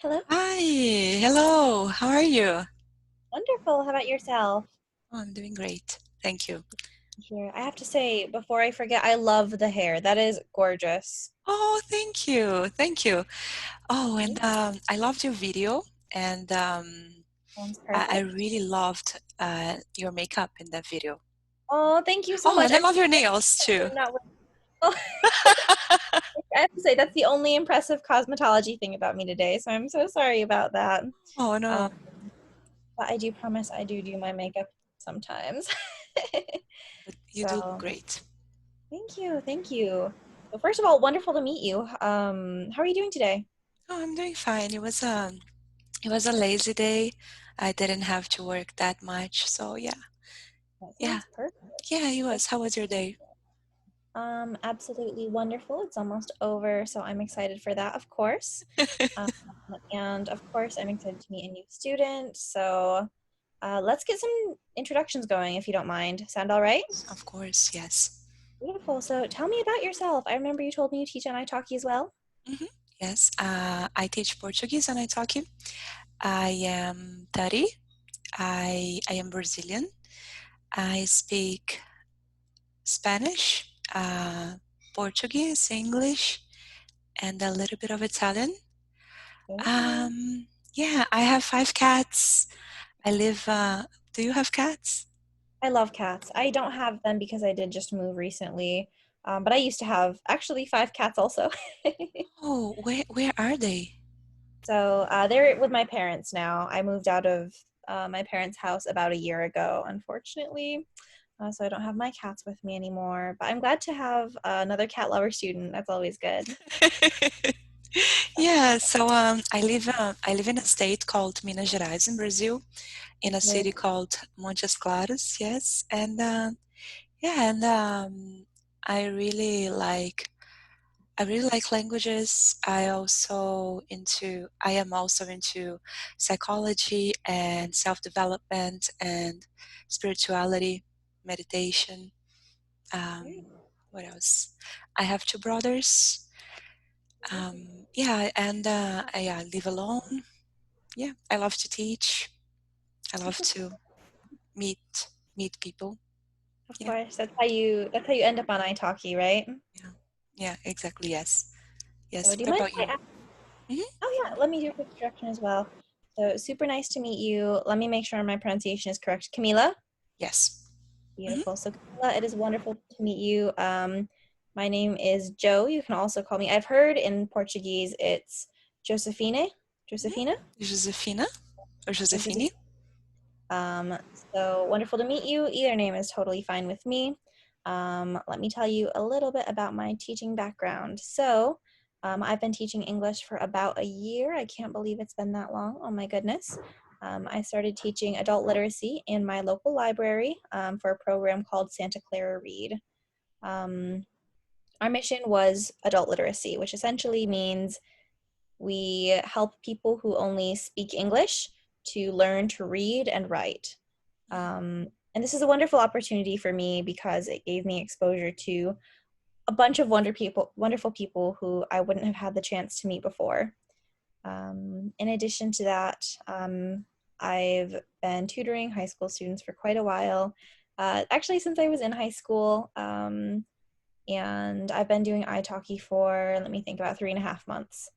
Hello. Hi, hello, how are you? Wonderful. How about yourself? Oh, I'm doing great. Thank you. Here, I have to say before I forget, I love the hair. That is gorgeous. Oh, thank you. Thank you. Oh, and Thank I loved your video, and Sounds I perfect. really loved your makeup in that video. Oh, thank you so Oh, much. and I love your nails too. I'm not. Oh, I have to say that's the only impressive cosmetology thing about me today. So I'm so sorry about that. Oh Um, no, but I do promise I do my makeup sometimes. but you do look So great. thank you, thank you. So first of all, wonderful to meet you. How are you doing today? Oh, I'm doing fine. It was a lazy day. I didn't have to work that much, so yeah, That yeah, sounds perfect. yeah. It was. How was your day? Absolutely wonderful. It's almost over, so I'm excited for that, of course. Um, and of course, I'm excited to meet a new student. So let's get some introductions going, if you don't mind. Sound all right? Of course, yes. Beautiful. So tell me about yourself. I remember you told me you teach on Italki as well. hmm Yes, I teach Portuguese and Italki. I am 30. I am Brazilian. I speak Spanish, Portuguese, English, and a little bit of Italian. Oh, Um, yeah, I have 5 cats. I live, do you have cats? I love cats. I don't have them because I did just move recently, but I used to have actually 5 cats also. Oh, where are they? So they're with my parents now. I moved out of my parents' house about a year ago, unfortunately. So I don't have my cats with me anymore. But I'm glad to have another cat lover student. That's always good. Yeah, so I live in a state called Minas Gerais in Brazil, in a Okay. city called Montes Claros, yes, and yeah, and I really like I really like languages. I am also into psychology and self-development and spirituality, meditation. Great. Um, what else? I have 2 brothers. Yeah, and I live alone. Yeah, I love to teach. I love to meet meet people. Of Yeah, course. That's how you end up on italki, right? yeah, yeah, exactly. Yes, yes. So do you What mind about if I you? ask? hmm Oh yeah, let me do a quick introduction as well. So super nice to meet you. Let me make sure my pronunciation is correct. Camila. Yes. hmm Beautiful. So, Camila, it is wonderful to meet you. My name is Joe. You can also call me. I've heard in Portuguese it's Josefine. hmm Josefina. Josefina or Josefina. Josephine? Um, so wonderful to meet you. Either name is totally fine with me. Let me tell you a little bit about my teaching background. So, I've been teaching English for about a year. I can't believe it's been that long. Oh my goodness. I started teaching adult literacy in my local library for a program called Santa Clara Read. Um, our mission was adult literacy, which essentially means we help people who only speak English to learn to read and write. And this is a wonderful opportunity for me because it gave me exposure to a bunch of wonderful people who I wouldn't have had the chance to meet before. In addition to that, I've been tutoring high school students for quite a while, actually since I was in high school. And I've been doing italki for, let me think, about 3.5 months.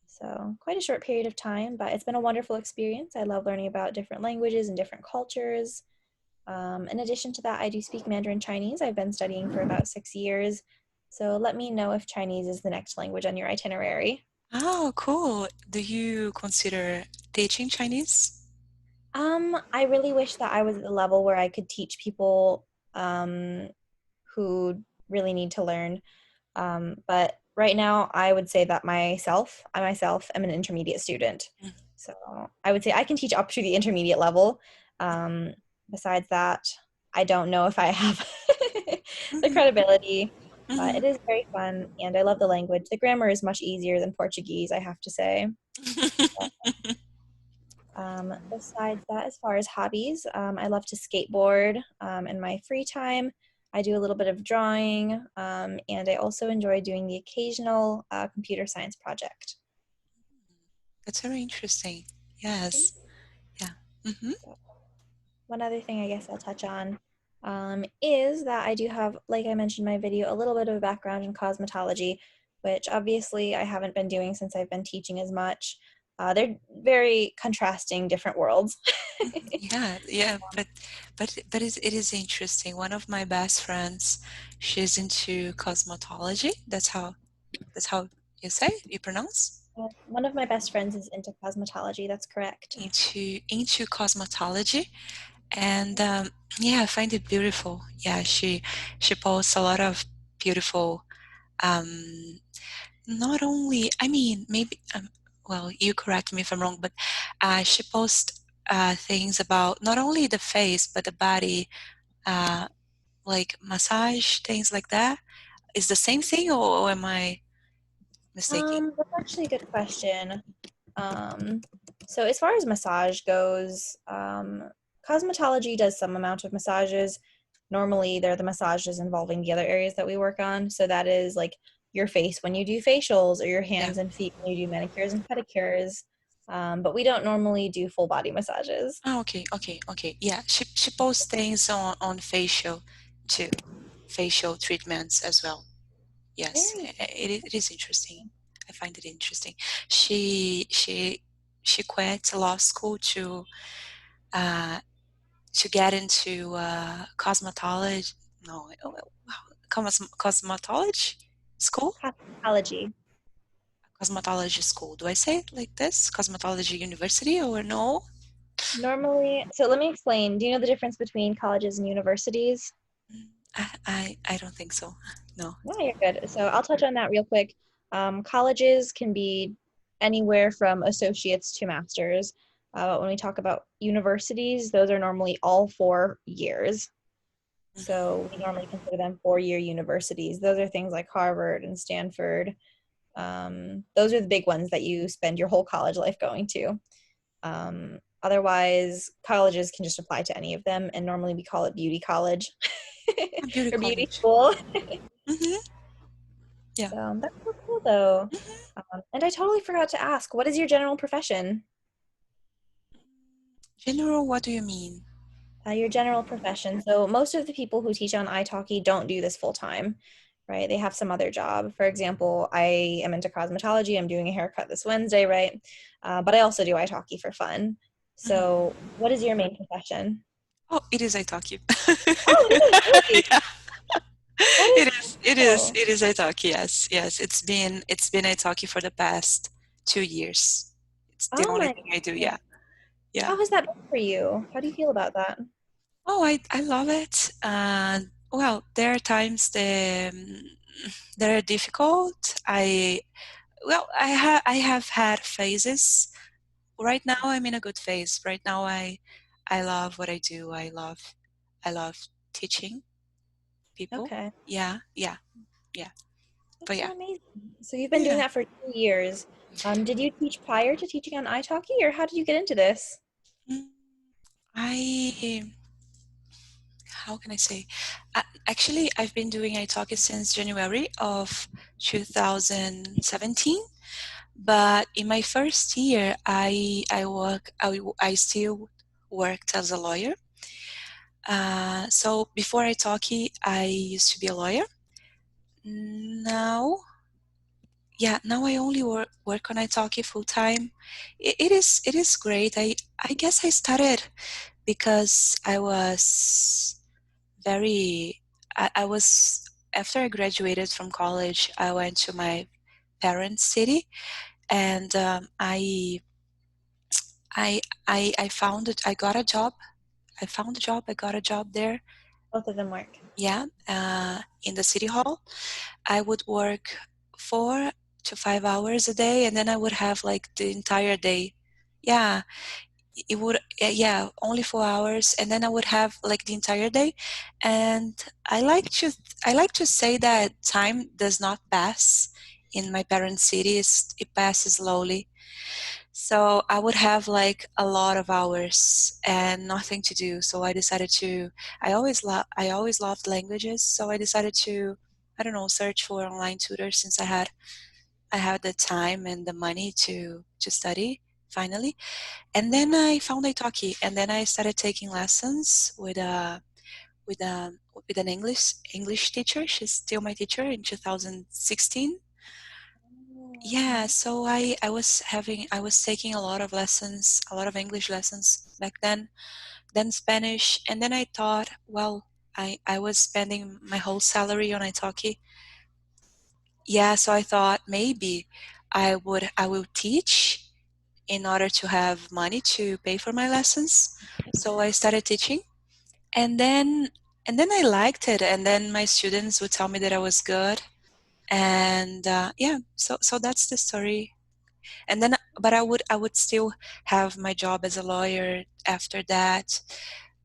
So quite a short period of time, but it's been a wonderful experience. I love learning about different languages and different cultures. In addition to that, I do speak Mandarin Chinese. I've been studying for about 6 years. So let me know if Chinese is the next language on your itinerary. Oh, cool. Do you consider teaching Chinese? I really wish that I was at the level where I could teach people um, who really need to learn. But right now, I would say that I myself am an intermediate student. Mm. So I would say I can teach up to the intermediate level. Um, Besides that, I don't know if I have the Mhm, credibility, but mhm. it is very fun and I love the language. The grammar is much easier than Portuguese, I have to say. Besides that, as far as hobbies, I love to skateboard in my free time. I do a little bit of drawing, and I also enjoy doing the occasional computer science project. That's very interesting. Yes. Yeah. Mm-hmm. So one other thing I guess I'll touch on is that I do have, like I mentioned in my video, a little bit of a background in cosmetology, which obviously I haven't been doing since I've been teaching as much. They're very contrasting different worlds. Yeah, yeah, but it is interesting. One of my best friends, she's into cosmetology. That's how you say you pronounce One of my best friends is into cosmetology. That's correct. into cosmetology, and yeah, I find it beautiful. Yeah, she posts a lot of beautiful. Um, Not only, I mean, maybe. Well, you correct me if I'm wrong, but she posts things about not only the face but the body. Uh, like massage, things like that? Is the same thing or am I mistaken? That's actually a good question. Um, so as far as massage goes, cosmetology does some amount of massages. Normally, they're the massages involving the other areas that we work on. So that is like your face when you do facials, or your Yeah. hands and feet when you do manicures and pedicures. But we don't normally do full body massages. Oh, okay. Yeah, she posts things on facial too, facial treatments as well. Yes, Very it is interesting. I find it interesting. She she she quit law school uh, to get into cosmetology. No, cosmetology school. cosmetology. Cosmetology school. Do I say it like this? Cosmetology university or no? Normally, so let me explain. Do you know the difference between colleges and universities? I don't think so. No. No, you're good. So I'll touch on that real quick. Colleges can be anywhere from associates to masters. But when we talk about universities, those are normally all 4 years. So we normally consider them 4-year universities. Those are things like Harvard and Stanford. Those are the big ones that you spend your whole college life going to. Otherwise, colleges can just apply to any of them, and normally we call it beauty college Beauty or beauty college. school. Hmm. Yeah. So that's so cool, though. Hmm. And I totally forgot to ask, what is your general profession? General, what do you mean? Your general profession. So most of the people who teach on italki don't do this full time, right? They have some other job. For example, I am into cosmetology. I'm doing a haircut this Wednesday, right? But I also do italki for fun. Hmm. So what is your main profession? Oh, it is Italki. Oh, it is really. Yeah, That is it is. It is. cool. It is Italki. Yes, yes. It's been Italki for the past 2 years. It's the Oh only my thing I do. goodness. Yeah, yeah. How has that been for you? How do you feel about that? Oh, I love it. Well, there are times that are difficult. I have had phases. Right now, I'm in a good phase. Right now, I love what I do. I love teaching people. Okay. Yeah, yeah, yeah. But That's so yeah, amazing. So you've been doing yeah. that for 2 years. Did you teach prior to teaching on italki, or how did you get into this? Mm, I how can I say? Actually, I've been doing iTalki since January of 2017. But in my first year, I still worked as a lawyer. So before italki, I used to be a lawyer. Now, yeah, now I only work on italki full time. It is great. I guess I started because I was very I was after I graduated from college, I went to my parents' city, and I found it. I got a job. I found a job. I got a job there. Both of them work. Yeah, in the city hall. I would work 4 to 5 hours a day, and then I would have like the entire day. Yeah, it would. Yeah, only 4 hours, and then I would have like the entire day. And I like to. I like to say that time does not pass in my parents' cities. It passes slowly. So I would have like a lot of hours and nothing to do. So I decided to. I always loved languages. So I decided to. I don't know, search for online tutors since I had I had the time and the money to study finally. And then I found Italki, and then I started taking lessons with with a with an English teacher. She's still my teacher in 2016. Yeah, so I was taking a lot of lessons, a lot of English lessons back then Spanish, and then I thought, well, I was spending my whole salary on Italki. Yeah, so I thought maybe I will teach in order to have money to pay for my lessons. So I started teaching, and then I liked it, and then my students would tell me that I was good, and yeah, so that's the story. And then, but I would still have my job as a lawyer after that.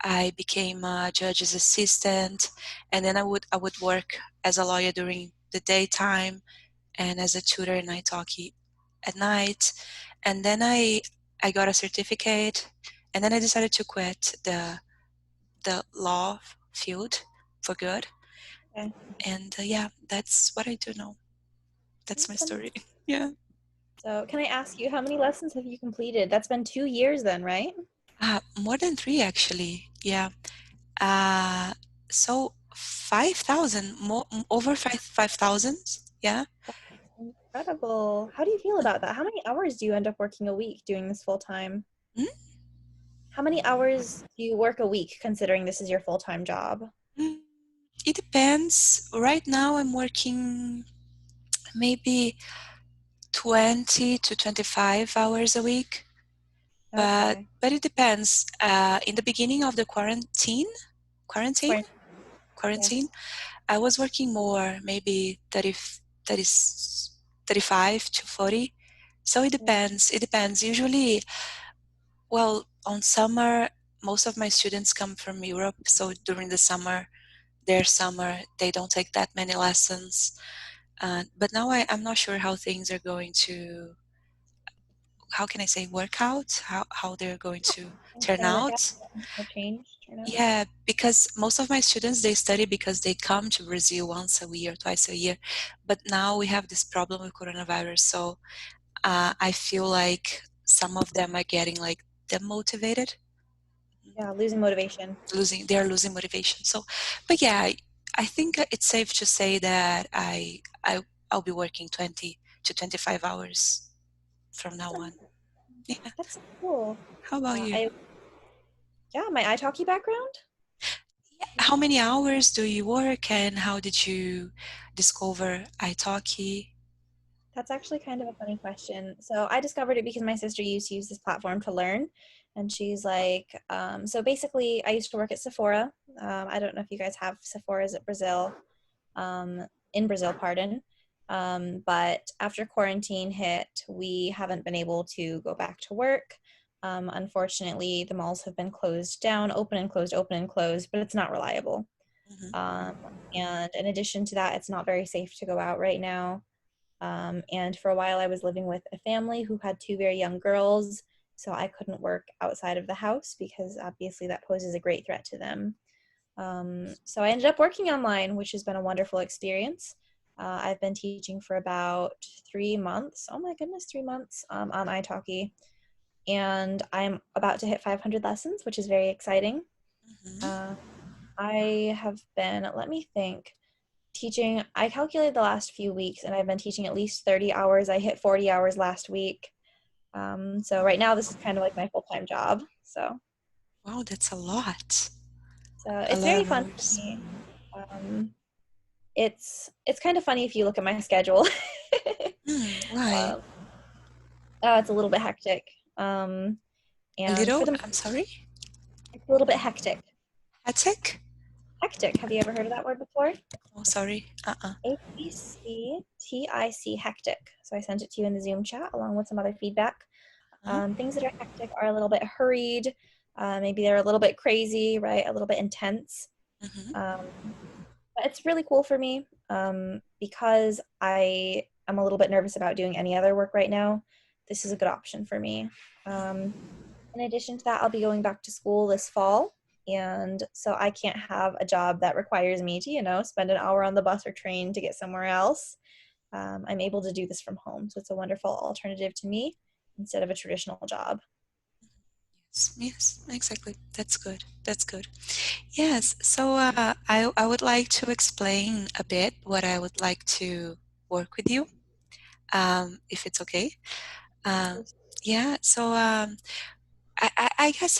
I became a judge's assistant, and then I would work as a lawyer during the daytime and as a tutor in Italki at night. And then I got a certificate, and then I decided to quit the law field for good. Okay. And yeah, that's what I do now. That's my Awesome. story. Yeah. So can I ask you, how many lessons have you completed? That's been 2 years then, right? More than three, actually. Yeah. Uh, so 5,000, more over 5,000. Yeah. Incredible. How do you feel about that? How many hours do you end up working a week doing this full time? Mm, How many hours do you work a week considering this is your full-time job? mm. It depends. Right now, I'm working maybe 20 to 25 hours a week, Okay. but it depends. In the beginning of the quarantine, Quarant- quarantine, Yes. I was working more, maybe 30, 35 to 40. So it Yeah. depends. It depends. Usually, well, on summer, most of my students come from Europe. So during the summer, their summer, they don't take that many lessons. But now I'm not sure how things are going to, how can I say, work out, how they're going to It's turn gonna work out. out. No change, you know? Yeah, because most of my students, they study because they come to Brazil once a year, twice a year. But now we have this problem with coronavirus. So I feel like some of them are getting like demotivated, Yeah, losing motivation. they're losing motivation. So, but yeah, I think it's safe to say that I'll be working 20 to 25 hours from now on. Awesome. Yeah. That's so cool. How about you? I Yeah, my italki background. How many hours do you work, and how did you discover Italki? That's actually kind of a funny question. So I discovered it because my sister used to use this platform to learn. And she's like, so basically, I used to work at Sephora. I don't know if you guys have Sephora's at Brazil, in Brazil, pardon. But after quarantine hit, we haven't been able to go back to work. Unfortunately, the malls have been closed down, open and closed, but it's not reliable. Mhm. Um, and in addition to that, it's not very safe to go out right now. And for a while, I was living with a family who had two very young girls, so I couldn't work outside of the house because obviously that poses a great threat to them. So I ended up working online, which has been a wonderful experience. I've been teaching for about 3 months. Oh my goodness, 3 months on italki. And I'm about to hit 500 lessons, which is very exciting. Mhm. Uh, I have been, let me think, teaching. I calculated the last few weeks and I've been teaching at least 30 hours. I hit 40 hours last week. So right now this is kind of like my full-time job. Wow, that's a lot. So A it's lot very of fun for hours. me. It's kind of funny if you look at my schedule. Why? um, it's a little bit hectic. A And for little? the I'm sorry? It's a little bit hectic. Hectic? Hectic. Have you ever heard of that word before? Oh, sorry. HECTIC, hectic. So I sent it to you in the Zoom chat along with some other feedback. Uh-huh. Things that are hectic are a little bit hurried. Maybe they're a little bit crazy, right? A little bit intense. Mhm. Um, but it's really cool for me because I am a little bit nervous about doing any other work right now. This is a good option for me. Um, in addition to that, I'll be going back to school this fall. And so I can't have a job that requires me to, spend an hour on the bus or train to get somewhere else. I'm able to do this from home. So it's a wonderful alternative to me instead of a traditional job. Yes, exactly. That's good. That's good. Yes, so I would like to explain a bit what I would like to work with you, if it's okay. Yeah, so I guess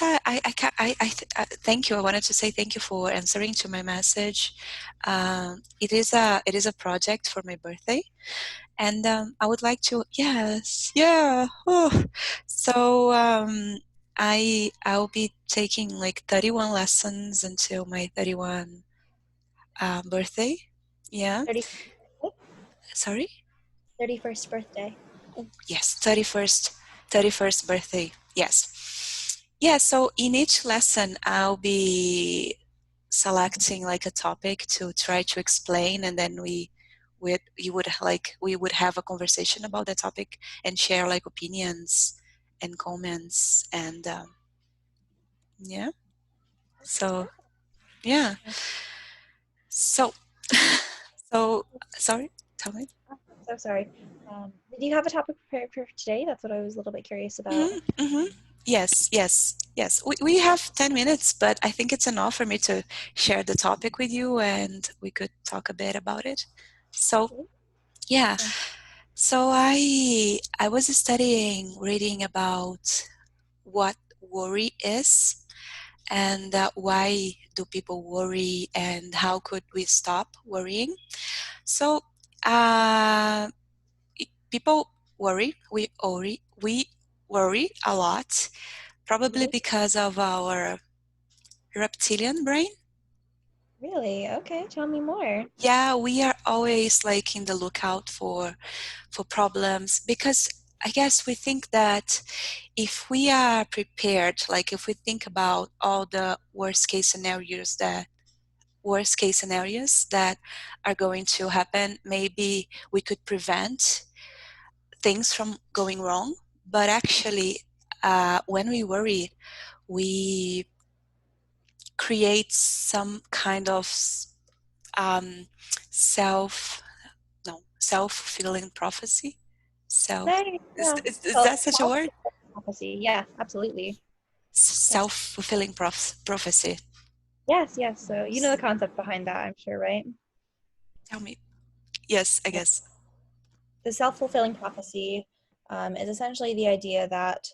thank you. I wanted to say thank you for answering to my message. It is a project for my birthday, and I would like to, yes, yeah. Oh. So I'll be taking like 31 lessons until my 31 birthday. Yeah. 31st, Sorry. 31st birthday. Oh, yes, 31st birthday. Yes. Yeah, so in each lesson I'll be selecting like a topic to try to explain, and then we would have a conversation about that topic and share like opinions and comments, and yeah. So yeah. So so sorry, tell me. So sorry. Did you have a topic prepared for today? That's what I was a little bit curious about. Mm-hmm, mm-hmm. Yes. We have 10 minutes, but I think it's enough for me to share the topic with you, and we could talk a bit about it. So yeah. So I was studying, reading about what worry is, and why do people worry, and how could we stop worrying. So people worry. We worry a lot, probably Really? because of our reptilian brain. Really? Okay, tell me more. Yeah, we are always like in the lookout for problems, because I guess we think that if we are prepared, like if we think about all the worst case scenarios that are going to happen, maybe we could prevent things from going wrong. But actually, when we worry, we create some kind of um, self self-fulfilling prophecy. Self Nice. Yeah. is that such a word? Prophecy. Yeah, absolutely. That's Self-fulfilling prophecy. yes. So you know the concept behind that, I'm sure, right? Tell me. Yes, I Yeah. guess. The self-fulfilling prophecy is essentially the idea that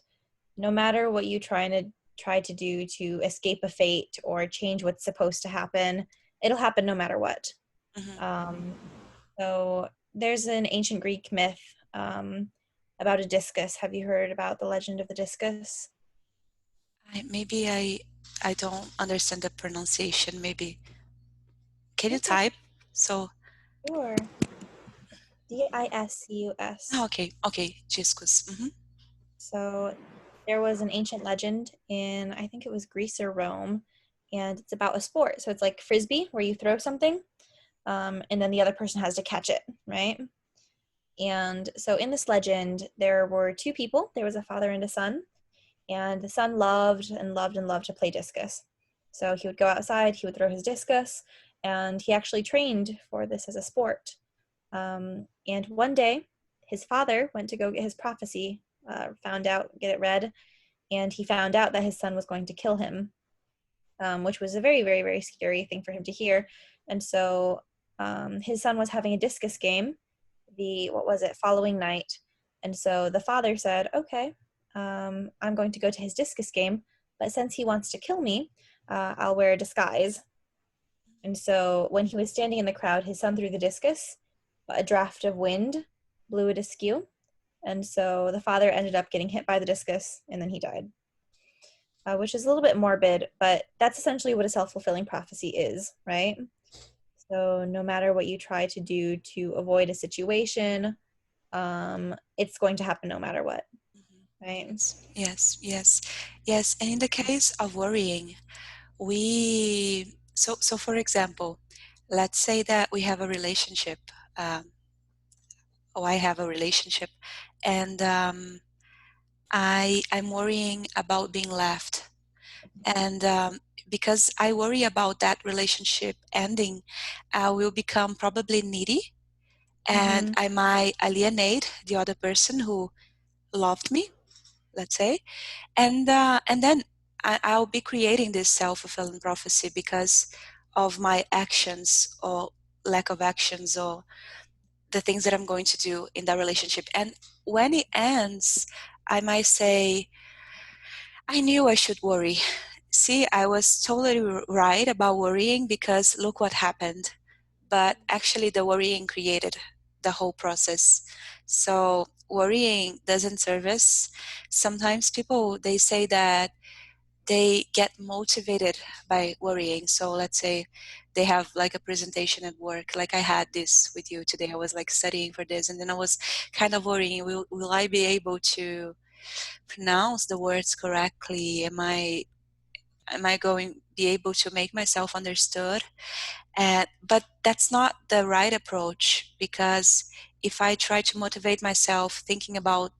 no matter what you try to do to escape a fate or change what's supposed to happen, it'll happen no matter what. Mm-hmm. So there's an ancient Greek myth about a discus. Have you heard about the legend of the discus? Maybe I don't understand the pronunciation. Maybe can you That's okay. type? So Sure. Discus. okay, discus. Mm-hmm. So there was an ancient legend in, I think it was Greece or Rome, and it's about a sport. So it's like frisbee, where you throw something, and then the other person has to catch it, right? And so in this legend, there were two people. There was a father and a son, and the son loved and loved and loved to play discus. So he would go outside, he would throw his discus, and he actually trained for this as a sport. And one day, his father went to go get his prophecy, get it read, and he found out that his son was going to kill him, which was a very, very, very scary thing for him to hear. And so his son was having a discus game following night. And so the father said, okay, I'm going to go to his discus game, but since he wants to kill me, I'll wear a disguise. And so when he was standing in the crowd, his son threw the discus, but a draft of wind blew it askew. And so the father ended up getting hit by the discus, and then he died, which is a little bit morbid, but that's essentially what a self-fulfilling prophecy is, right? So no matter what you try to do to avoid a situation, it's going to happen no matter what, right? Yes. And in the case of worrying, so for example, let's say that we have a relationship, or I have a relationship, and I'm worrying about being left, and because I worry about that relationship ending, I will become probably needy, and I might alienate the other person who loved me, let's say, and then I'll be creating this self-fulfilling prophecy because of my actions or lack of actions or the things that I'm going to do in that relationship. And when it ends, I might say, I knew I should worry. See, I was totally right about worrying because look what happened. But actually, the worrying created the whole process. So worrying doesn't serve us. Sometimes people, they say that they get motivated by worrying. So let's say they have like a presentation at work, like I had this with you today. I was like studying for this, and then I was kind of worrying, will I be able to pronounce the words correctly? Am I going to be able to make myself understood? But that's not the right approach, because if I try to motivate myself thinking about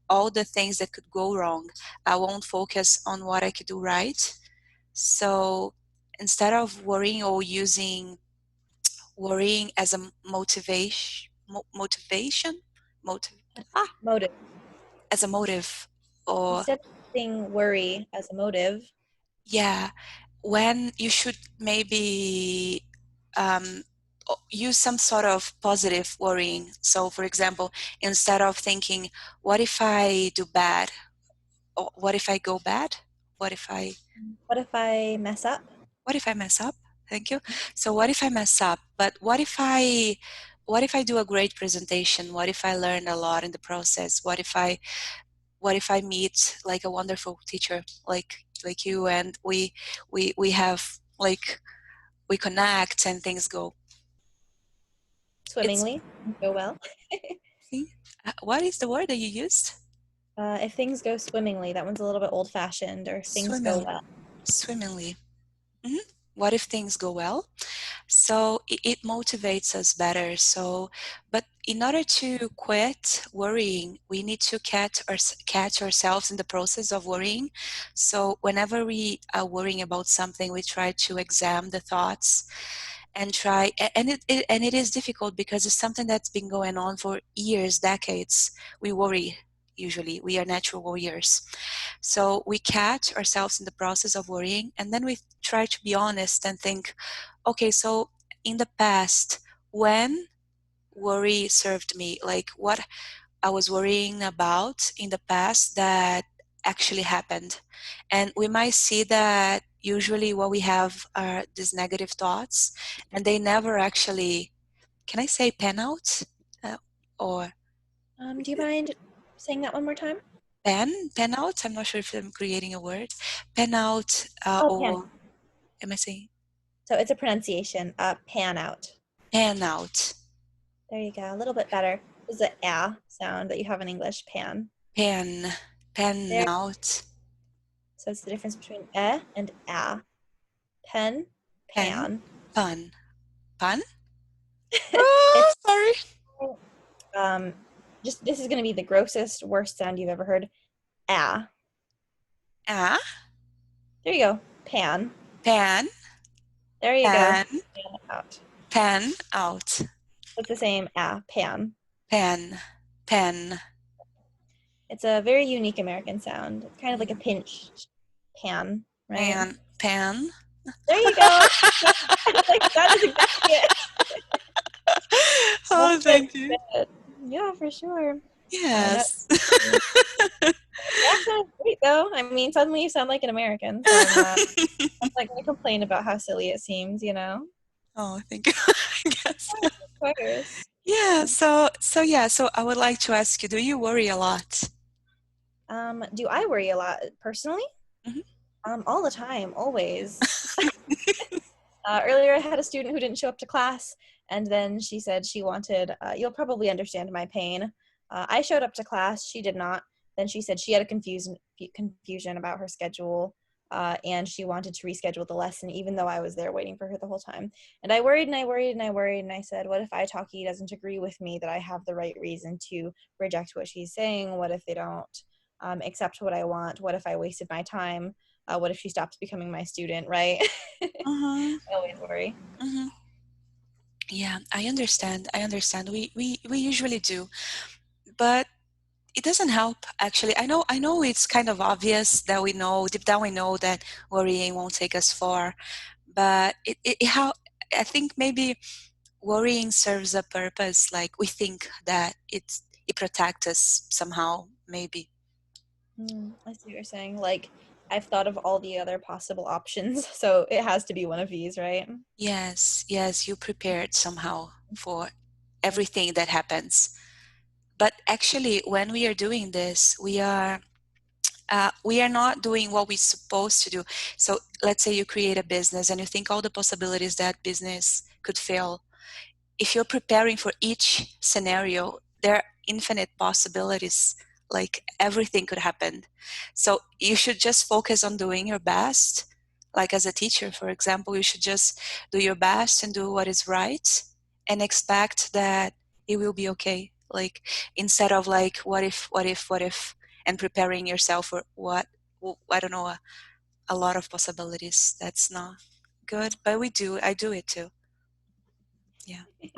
all the things that could go wrong, I won't focus on what I could do right. So instead of worrying or using worrying as a motivation, Motive. as a motive, or Instead of using worry as a motive. yeah, when you should maybe use some sort of positive worrying. So for example, instead of thinking, what if I do bad, or what if I go bad, what if I What if I mess up? mess up? Thank you. So what if I mess up? But what if I do a great presentation? What if I learn a lot in the process? What if I meet like a wonderful teacher like you, and we have like we connect and things go. It's Swimmingly. Go well. what is the word that you used? If things go swimmingly, that one's a little bit old-fashioned, or if things go Swimmingly. well. Swimmingly. Mhm. What if things go well? So it motivates us better. So, but in order to quit worrying, we need to catch ourselves in the process of worrying. So whenever we are worrying about something, we try to examine the thoughts and try. And it is difficult because it's something that's been going on for years, decades. We worry. Usually, we are natural warriors. So we catch ourselves in the process of worrying, and then we try to be honest and think, okay, so in the past, when worry served me, like what I was worrying about in the past that actually happened. And we might see that usually what we have are these negative thoughts, and they never actually, can I say pan out? Or Do you mind saying that one more time? pan out? I'm not sure if I'm creating a word. Pan out, Oh, pan. or am I saying So it's a pronunciation. Pan out. pan out? There you go. A little bit better. This is the ah sound that you have in English. Pan. Pan There. out. So it's the difference between eh and ah. Pen, Pen, pan. pun. Pun? Oh, It's sorry. um just this is gonna be the grossest, worst sound you've ever heard. Ah. Ah, There you go. Pan. pan, There you go. pan, Pan out. pan out. It's the same ah, pan. Pen, pen, It's a very unique American sound. It's kind of like a mm, pinched pan, right? pan, pan. There you go. Like that is exactly it. Oh, That's thank you. it. Yeah, for sure. No, Yes. the accent is great though. I mean, suddenly you sound like an American, so I'm not gonna complain about how silly it seems, you know? Oh, thank you. I guess. Of course. Yeah, so I would like to ask you, do you worry a lot? Do I worry a lot personally? Mhm. All the time, always. Earlier, I had a student who didn't show up to class, and then she said she wanted, you'll probably understand my pain. I showed up to class, she did not. Then she said she had a confusion about her schedule, and she wanted to reschedule the lesson, even though I was there waiting for her the whole time. And I worried and I worried and I worried, and I said, what if Italki doesn't agree with me that I have the right reason to reject what she's saying? What if they don't accept what I want? What if I wasted my time? What if she stops becoming my student, right? Mhm. I always worry. Mhm. Yeah, I understand. We usually do, but it doesn't help actually. I know it's kind of obvious that we know deep down we know that worrying won't take us far, but how I think maybe worrying serves a purpose. Like we think that it protects us somehow, maybe. I see what you're saying. Like, I've thought of all the other possible options, so it has to be one of these, right? Yes, yes, you prepared somehow for Yes. everything that happens. But actually, when we are doing this, we are not doing what we're supposed to do. So let's say you create a business and you think all the possibilities that business could fail. If you're preparing for each scenario, there are infinite possibilities, like everything could happen. So you should just focus on doing your best. Like as a teacher, for example, you should just do your best and do what is right and expect that it will be okay. Like instead of like, what if, and preparing yourself for what, I don't know, a lot of possibilities. That's not good, but I do it too. Yeah. It's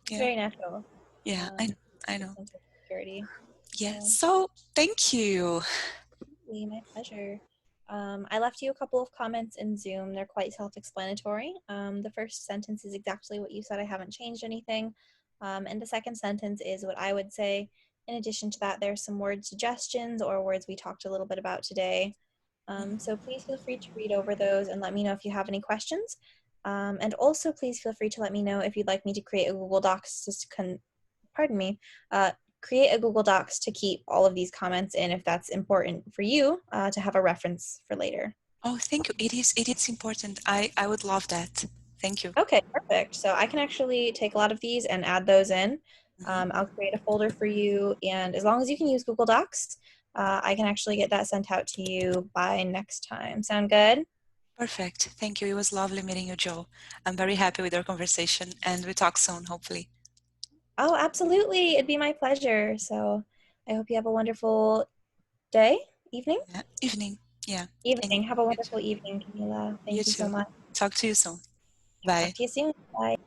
Yeah. very natural. Yeah, Um, I the know. sense of security. Yes. So, So thank you. my pleasure. I left you a couple of comments in Zoom. They're quite self-explanatory. The first sentence is exactly what you said. I haven't changed anything. And the second sentence is what I would say. In addition to that, there's some word suggestions or words we talked a little bit about today. So please feel free to read over those and let me know if you have any questions. And also please feel free to let me know if you'd like me to create a Google Docs create a Google Docs to keep all of these comments in if that's important for you to have a reference for later. Oh, thank you. It is important. I would love that. Thank you. Okay, perfect. So I can actually take a lot of these and add those in. Mhm. I'll create a folder for you, and as long as you can use Google Docs, I can actually get that sent out to you by next time. Sound good? Perfect. Thank you. It was lovely meeting you, Joe. I'm very happy with our conversation, and we talk soon, hopefully. Oh, absolutely. It'd be my pleasure. So I hope you have a wonderful day, evening? Yeah. Evening. Yeah. Thank Evening. Have a you too. wonderful evening, Camila. You Thank you so too. much. Talk to you soon. Talk Bye. to you soon. Bye.